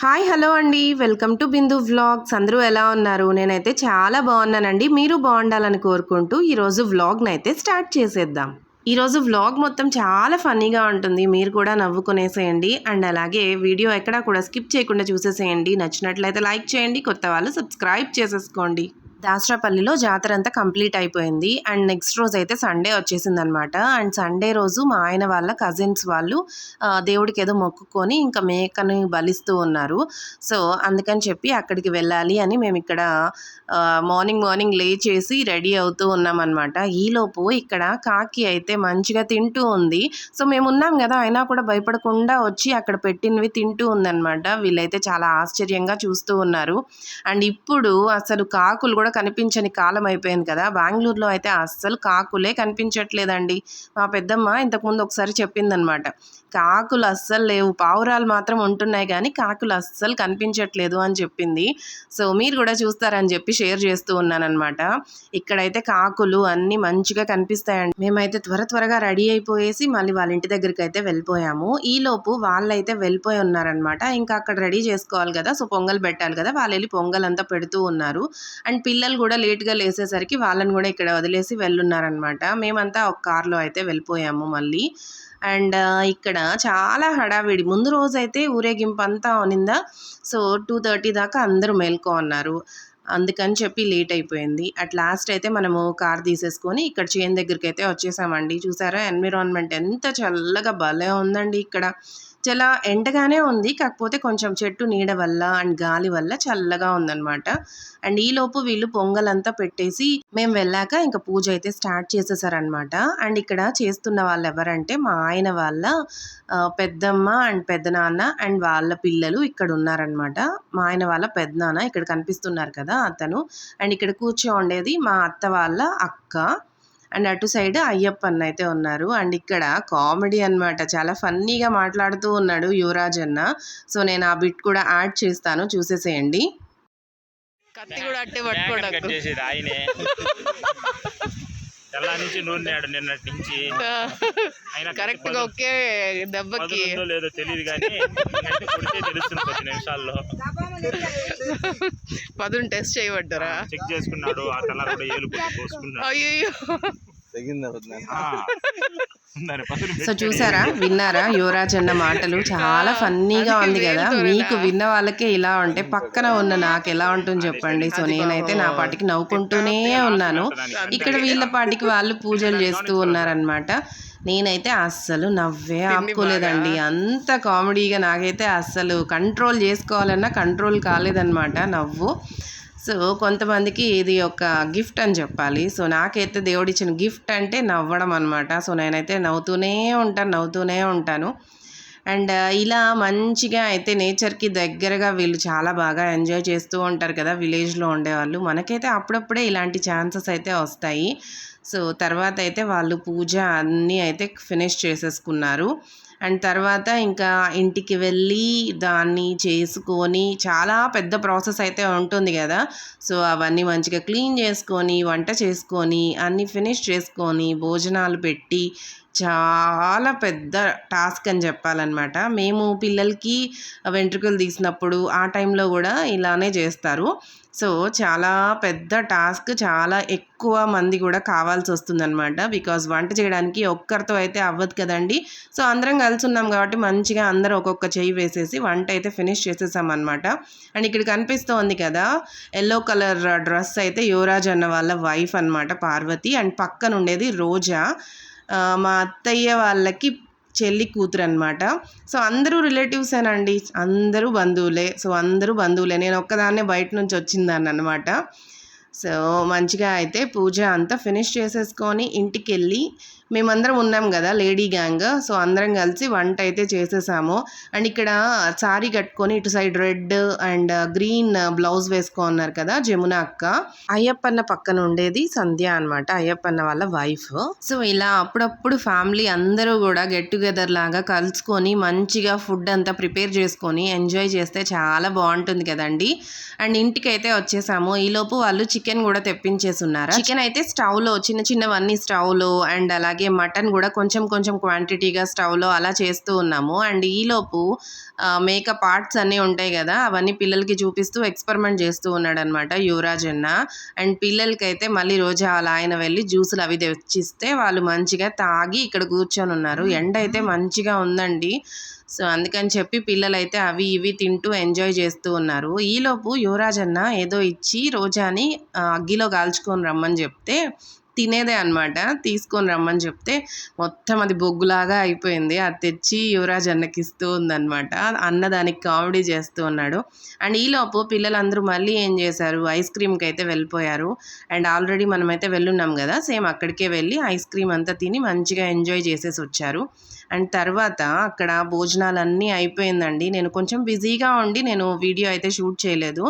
Hi hello అండి. Welcome to Bindu vlogs. అందరూ ఎలా ఉన్నారు? నేనైతే చాలా బాగున్నానండి. మీరు బాగుండాలని కోరుకుంటూ ఈరోజు వ్లాగ్నైతే స్టార్ట్ చేసేద్దాం. ఈరోజు వ్లాగ్ మొత్తం చాలా ఫన్నీగా ఉంటుంది. మీరు కూడా నవ్వుకునేసేయండి. అండ్ అలాగే వీడియో ఎక్కడా కూడా స్కిప్ చేయకుండా చూసేసేయండి. నచ్చినట్లయితే లైక్ చేయండి. కొత్త వాళ్ళు సబ్స్క్రైబ్ చేసేసుకోండి. దాసరాపల్లిలో జాతర అంతా కంప్లీట్ అయిపోయింది. అండ్ నెక్స్ట్ రోజు అయితే సండే వచ్చేసింది అనమాట. అండ్ సండే రోజు మా ఆయన వాళ్ళ కజిన్స్ వాళ్ళు దేవుడికి ఏదో మొక్కుకొని ఇంకా మేకని బలిస్తూ ఉన్నారు. సో అందుకని చెప్పి అక్కడికి వెళ్ళాలి అని మేము ఇక్కడ మార్నింగ్ లేచేసి రెడీ అవుతూ ఉన్నామన్నమాట. ఈలోపు ఇక్కడ కాకి అయితే మంచిగా తింటూ ఉంది. సో మేము ఉన్నాం కదా, అయినా కూడా భయపడకుండా వచ్చి అక్కడ పెట్టినవి తింటూ ఉందన్నమాట. వీళ్ళైతే చాలా ఆశ్చర్యంగా చూస్తూ ఉన్నారు. అండ్ ఇప్పుడు అసలు కాకులు కూడా కనిపించని కాలం అయిపోయింది కదా. బెంగళూరులో అయితే అస్సలు కాకులే కనిపించట్లేదండి. మా పెద్దమ్మ ఇంతకుముందు ఒకసారి చెప్పిందనమాట, కాకులు అస్సలు లేవు, పావురాలు మాత్రం ఉంటున్నాయి కానీ కాకులు అస్సలు కనిపించట్లేదు అని చెప్పింది. సో మీరు కూడా చూస్తారని చెప్పి షేర్ చేస్తూ ఉన్నానమాట. ఇక్కడైతే కాకులు అన్నీ మంచిగా కనిపిస్తాయండి. మేమైతే త్వరగా రెడీ అయిపోయేసి మళ్ళీ వాళ్ళ ఇంటి దగ్గరికి అయితే వెళ్ళిపోయాము. ఈలోపు వాళ్ళైతే వెళ్ళిపోయి ఉన్నారనమాట. ఇంకా అక్కడ రెడీ చేసుకోవాలి కదా, సో పొంగల్ పెట్టాలి కదా, వాళ్ళు వెళ్ళి పొంగల్ అంతా పెడుతూ ఉన్నారు. అండ్ పిల్లలు కూడా లేట్గా లేసేసరికి వాళ్ళని కూడా ఇక్కడ వదిలేసి వెళ్ళున్నారనమాట. మేమంతా ఒక కార్లో అయితే వెళ్ళిపోయాము మళ్ళీ. అండ్ ఇక్కడ చాలా హడావిడి. ముందు రోజైతే ఊరేగింపు అంతా ఉనిందా, సో 2:30 దాకా అందరూ మేల్కో ఉన్నారు. అందుకని చెప్పి లేట్ అయిపోయింది. అట్ లాస్ట్ అయితే మనము కార్ తీసేసుకొని ఇక్కడ చేను దగ్గరికి అయితే వచ్చేసామండి. చూసారా ఎన్విరాన్మెంట్ ఎంత చల్లగా భలే ఉందండి. ఇక్కడ చాలా ఎండగానే ఉంది, కాకపోతే కొంచెం చెట్టు నీడ వల్ల అండ్ గాలి వల్ల చల్లగా ఉందన్నమాట. అండ్ ఈలోపు వీళ్ళు పొంగలంతా పెట్టేసి మేము వెళ్ళాక ఇంకా పూజ అయితే స్టార్ట్ చేసేసారనమాట. అండ్ ఇక్కడ చేస్తున్న వాళ్ళు ఎవరంటే మా ఆయన వాళ్ళ పెద్దమ్మ అండ్ పెద్దనాన్న అండ్ వాళ్ళ పిల్లలు ఇక్కడ ఉన్నారనమాట. మా ఆయన వాళ్ళ పెద్దనాన్న ఇక్కడ కనిపిస్తున్నారు కదా అతను. అండ్ ఇక్కడ ఉండేది మా అత్త వాళ్ళ అక్క. అండ్ అటు సైడ్ అయ్యప్పన్న అయితే ఉన్నారు. అండ్ ఇక్కడ కామెడీ అన్నమాట, చాలా ఫన్నీగా మాట్లాడుతూ ఉన్నాడు యువరాజ్ అన్న. సో నేను ఆ బిట్ కూడా యాడ్ చేస్తాను, చూసేసేయండి. కత్తి కూడా అట్టే పట్టుకోవడం ఆయనే తెల్లా నుంచి నూనెడు నిన్నటి నుంచి కరెక్ట్ గా ఒకే దెబ్బకి లేదో తెలియదు కానీ కొడితే తెలుస్తుంది 10 నిమిషాల్లో. పదును టెస్ట్ చేయబడ్డారా, చెక్ చేసుకున్నాడు. ఆ తెల్ల కూడా ఏలు పోసుకున్నాడు. అయ్యో. సో చూసారా, విన్నారా యువరాజ్ అన్న మాటలు? చాలా ఫన్నీగా ఉంది కదా. మీకు విన్న వాళ్ళకే ఇలా ఉంటే పక్కన ఉన్న నాకు ఎలా ఉంటుంది చెప్పండి. సో నేనైతే నా పాటికి నవ్వుకుంటూనే ఉన్నాను. ఇక్కడ వీళ్ళ పాటికి వాళ్ళు పూజలు చేస్తూ ఉన్నారనమాట. నేనైతే అస్సలు నవ్వే ఆపుకోలేదండి. అంత కామెడీగా నాకైతే అస్సలు కంట్రోల్ చేసుకోవాలన్నా కంట్రోల్ కాలేదన్నమాట నవ్వు. సో కొంతమందికి ఇది ఒక గిఫ్ట్ అని చెప్పాలి. సో నాకైతే దేవుడిచ్చిన గిఫ్ట్ అంటే నవ్వడం అనమాట. సో నేనైతే నవ్వుతూనే ఉంటాను. అండ్ ఇలా మంచిగా అయితే నేచర్కి దగ్గరగా వీళ్ళు చాలా బాగా ఎంజాయ్ చేస్తూ ఉంటారు కదా విలేజ్లో ఉండేవాళ్ళు. మనకైతే అప్పుడప్పుడే ఇలాంటి ఛాన్సెస్ అయితే వస్తాయి. సో తర్వాత అయితే వాళ్ళు పూజ అన్నీ అయితే ఫినిష్ చేసేసుకున్నారు. అండ్ తర్వాత ఇంకా ఇంటికి వెళ్ళి దాన్ని చేసుకొని, చాలా పెద్ద ప్రాసెస్ అయితే ఉంటుంది కదా. సో అవన్నీ మంచిగా క్లీన్ చేసుకొని, వంట చేసుకొని, అన్నీ ఫినిష్ చేసుకొని, భోజనాలు పెట్టి, చాలా పెద్ద టాస్క్ అని చెప్పాలన్నమాట. మేము పిల్లలకి వెంట్రుకలు తీసినప్పుడు ఆ టైంలో కూడా ఇలానే చేస్తారు. సో చాలా పెద్ద టాస్క్, చాలా ఎక్కువ మంది కూడా కావాల్సి వస్తుందన్నమాట. బికాజ్ వంట చేయడానికి ఒక్కరితో అయితే అవ్వదు కదండి. సో అందరం కలిసి ఉన్నాం కాబట్టి మంచిగా అందరం ఒక్కొక్క చెయ్యి వేసేసి వంట అయితే ఫినిష్ చేసేసామన్నమాట. అండ్ ఇక్కడ కనిపిస్తోంది కదా ఎల్లో కలర్ డ్రెస్ అయితే యువరాజ్ అన్న వాళ్ళ వైఫ్ అన్నమాట, పార్వతి. అండ్ పక్కన ఉండేది రోజా, మా అత్తయ్య వాళ్ళకి చెల్లి కూతురు అనమాట. సో అందరూ రిలేటివ్సేనండి, అందరూ బంధువులే. నేను ఒక్కదాన్నే బయట నుంచి వచ్చిందాన్ని అనమాట. సో మంచిగా అయితే పూజ అంతా ఫినిష్ చేసేసుకొని ఇంటికి వెళ్ళి మేమందరం ఉన్నాం కదా లేడీ గ్యాంగ్. సో అందరం కలిసి వంట అయితే చేసేసాము. అండ్ ఇక్కడ సారీ కట్టుకొని ఇటు side red and green blouse వేసుకున్నారు కదా జమున అక్క. అయ్యప్పన్న పక్కన ఉండేది సంధ్య అనమాట, అయ్యప్పన్న వాళ్ళ వైఫ్. సో ఇలా అప్పుడప్పుడు ఫ్యామిలీ అందరూ కూడా గెట్ టుగెదర్ లాగా కలుసుకొని మంచిగా ఫుడ్ అంతా ప్రిపేర్ చేసుకొని ఎంజాయ్ చేస్తే చాలా బాగుంటుంది కదండి. అండ్ ఇంటికి అయితే వచ్చేసాము. ఈలోపు వాళ్ళు చికెన్ కూడా తెప్పించేసి ఉన్నారు. చికెన్ అయితే స్టవ్లో చిన్నవన్నీ స్టవ్లో అండ్ అలాగే అలాగే మటన్ కూడా కొంచెం కొంచెం క్వాంటిటీగా స్టవ్లో అలా చేస్తూ ఉన్నాము. అండ్ ఈలోపు మేకప్ ఆర్ట్స్ అన్నీ ఉంటాయి కదా, అవన్నీ పిల్లలకి చూపిస్తూ ఎక్స్పెరిమెంట్ చేస్తూ ఉన్నాడనమాట యువరాజ్ అన్న. అండ్ పిల్లలకైతే మళ్ళీ రోజా అలా ఆయన వెళ్ళి జ్యూసులు అవి తెచ్చిస్తే వాళ్ళు మంచిగా తాగి ఇక్కడ కూర్చొని ఉన్నారు. ఎండ అయితే మంచిగా ఉందండి. సో అందుకని చెప్పి పిల్లలైతే అవి ఇవి తింటూ ఎంజాయ్ చేస్తూ ఉన్నారు. ఈలోపు యువరాజ్ అన్న ఏదో ఇచ్చి రోజాని అగ్గిలో కాల్చుకొని రమ్మని చెప్తే తినేదే అనమాట, తీసుకొని రమ్మని చెప్తే మొత్తం అది బొగ్గులాగా అయిపోయింది. అది తెచ్చి యువరాజ్ అన్నకి ఇస్తూ ఉందన్నమాట. అన్న దానికి కామెడీ చేస్తూ ఉన్నాడు. అండ్ ఈలోపు పిల్లలందరూ మళ్ళీ ఏం చేశారు, ఐస్ క్రీమ్కి అయితే వెళ్ళిపోయారు. అండ్ ఆల్రెడీ మనమైతే వెళ్ళున్నాం కదా, సేమ్ అక్కడికే వెళ్ళి ఐస్ క్రీమ్ అంతా తిని మంచిగా ఎంజాయ్ చేసేసి వచ్చారు. అండ్ తర్వాత అక్కడ భోజనాలన్నీ అయిపోయిందండి. నేను కొంచెం బిజీగా ఉండి నేను వీడియో అయితే షూట్ చేయలేదు.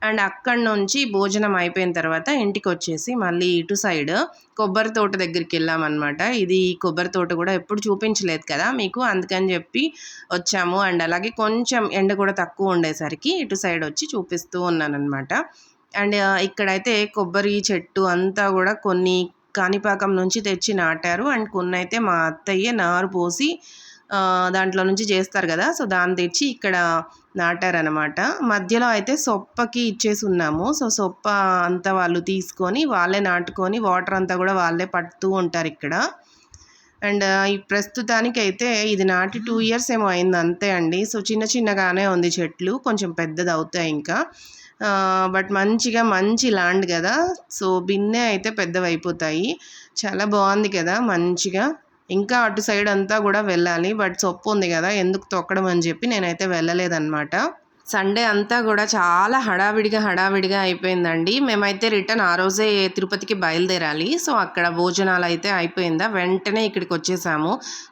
అండ్ అక్కడి నుంచి భోజనం అయిపోయిన తర్వాత ఇంటికి వచ్చేసి మళ్ళీ ఇటు సైడ్ కొబ్బరి తోట దగ్గరికి వెళ్ళామన్నమాట. ఇది కొబ్బరి తోట కూడా ఎప్పుడు చూపించలేదు కదా మీకు, అందుకని చెప్పి వచ్చాము. అండ్ అలాగే కొంచెం ఎండ కూడా తక్కువ ఉండేసరికి ఇటు సైడ్ వచ్చి చూపిస్తూ ఉన్నానన్నమాట. అండ్ ఇక్కడైతే కొబ్బరి చెట్టు అంతా కూడా కొన్ని కాణిపాకం నుంచి తెచ్చి నాటారు. అండ్ కొన్ని అయితే మా అత్తయ్య నారు పోసి దాంట్లో నుంచి చేస్తారు కదా, సో దాన్ని తెచ్చి ఇక్కడ నాటారనమాట. మధ్యలో అయితే సొప్పకి ఇచ్చేసి ఉన్నాము. సో సొప్ప అంతా వాళ్ళు తీసుకొని వాళ్ళే నాటుకొని వాటర్ అంతా కూడా వాళ్ళే పడుతూ ఉంటారు ఇక్కడ. అండ్ ఈ ప్రస్తుతానికి అయితే ఇది నాటి 2 years ఏమో అయింది అంతే అండి. సో చిన్న చిన్నగానే ఉంది చెట్లు, కొంచెం పెద్దది అవుతాయి ఇంకా. బట్ మంచిగా మంచి ల్యాండ్ కదా, సో బిన్నె అయితే పెద్దవి అయిపోతాయి. చాలా బాగుంది కదా మంచిగా. ఇంకా అటు సైడ్ అంతా కూడా వెళ్ళాలి, బట్ సొప్పు ఉంది కదా ఎందుకు తొక్కడం అని చెప్పి నేనైతే వెళ్ళలేదన్నమాట. సండే అంతా కూడా చాలా హడావిడిగా అయిపోయిందండి. మేమైతే రిటర్న్ ఆ రోజే తిరుపతికి బయలుదేరాలి. సో అక్కడ భోజనాలు అయితే అయిపోయిందా వెంటనే ఇక్కడికి వచ్చేసాము.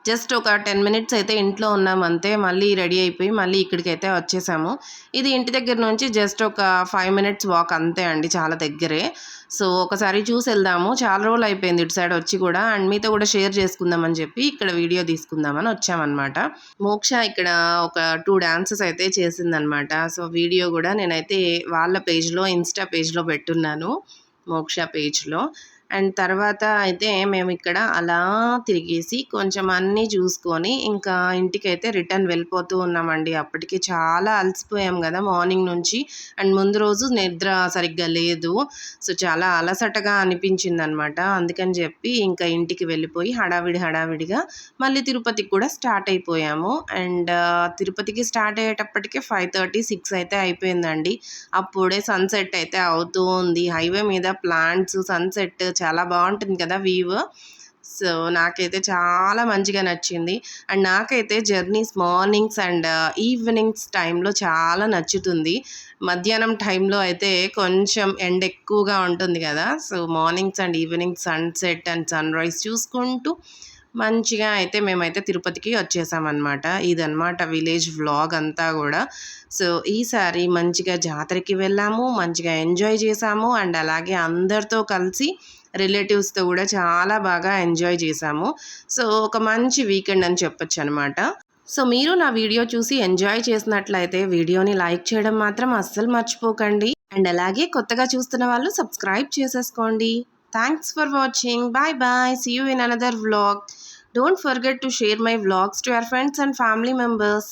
జస్ట్ ఒక 10 minutes అయితే ఇంట్లో ఉన్నాం అంతే. మళ్ళీ రెడీ అయిపోయి మళ్ళీ ఇక్కడికి అయితే వచ్చేసాము. ఇది ఇంటి దగ్గర నుంచి జస్ట్ ఒక 5 minutes వాక్ అంతే అండి, చాలా దగ్గరే. సో ఒకసారి చూసి వెళ్దాము, చాలా రోజులు అయిపోయింది ఇటు సైడ్ వచ్చి కూడా. అండ్ మీతో కూడా షేర్ చేసుకుందామని చెప్పి ఇక్కడ వీడియో తీసుకుందామని వచ్చామన్నమాట. మోక్ష ఇక్కడ ఒక 2 dances అయితే చేసిందనమాట. సో వీడియో కూడా నేనైతే వాళ్ళ పేజ్లో ఇన్స్టా పేజ్లో పెట్టున్నాను, మోక్ష పేజ్లో. అండ్ తర్వాత అయితే మేము ఇక్కడ అలా తిరిగేసి కొంచెం అన్నీ చూసుకొని ఇంకా ఇంటికైతే రిటర్న్ వెళ్ళిపోతూ ఉన్నామండి. అప్పటికి చాలా అలసిపోయాం కదా మార్నింగ్ నుంచి. అండ్ ముందు రోజు నిద్ర సరిగ్గా లేదు, సో చాలా అలసటగా అనిపించింది అనమాట. అందుకని చెప్పి ఇంకా ఇంటికి వెళ్ళిపోయి హడావిడిగా మళ్ళీ తిరుపతికి కూడా స్టార్ట్ అయిపోయాము. అండ్ తిరుపతికి స్టార్ట్ అయ్యేటప్పటికే 5:30, 6 అయితే అయిపోయిందండి. అప్పుడే సన్సెట్ అయితే అవుతూ ఉంది. హైవే మీద ప్లాంట్స్, సన్సెట్ చాలా బాగుంటుంది కదా వ్యూ. సో నాకైతే చాలా మంచిగా నచ్చింది. అండ్ నాకైతే జర్నీస్ మార్నింగ్స్ అండ్ ఈవినింగ్స్ టైంలో చాలా నచ్చుతుంది. మధ్యాహ్నం టైంలో అయితే కొంచెం ఎండ ఎక్కువగా ఉంటుంది కదా, so mornings and evenings sunset and sunrise చూసుకుంటూ మంచిగా అయితే మేమైతే తిరుపతికి వచ్చేసామన్నమాట. ఇదన్నమాట విలేజ్ వ్లాగ్ అంతా కూడా. సో ఈసారి మంచిగా జాతరకి వెళ్ళాము, మంచిగా ఎంజాయ్ చేసాము. అండ్ అలాగే అందరితో కలిసి రిలేటివ్స్తో కూడా చాలా బాగా ఎంజాయ్ చేసాము. సో ఒక మంచి వీకెండ్ అని చెప్పొచ్చు అనమాట. సో మీరు నా వీడియో చూసి ఎంజాయ్ చేసినట్లయితే వీడియోని లైక్ చేయడం మాత్రం అస్సలు మర్చిపోకండి. అండ్ అలాగే కొత్తగా చూస్తున్న వాళ్ళు సబ్స్క్రైబ్ చేసేసుకోండి. Thanks for watching. Bye. See you in another vlog. Don't forget to share my vlogs to your friends and family members.